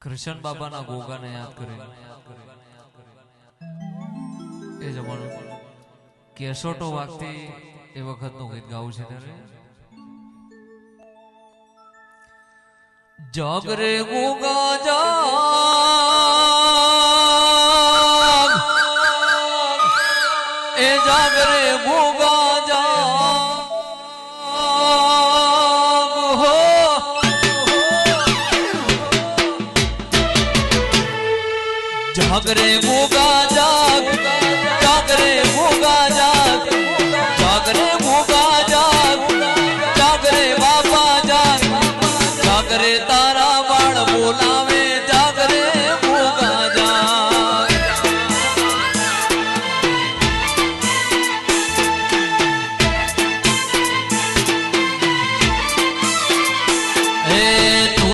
कृष्ण बाबा ना गोगा ने याद करे ए जमानो केसोटो वागती ए वखत नु गीत गाવું છે ત્યારે जागरे गोगा जाग ए जागरे गोगा जाग हो जागरे गोगा जाग जागरे गोगा जाग जागरे गोगा जाग जागरे बाबा जाग जागरे तारा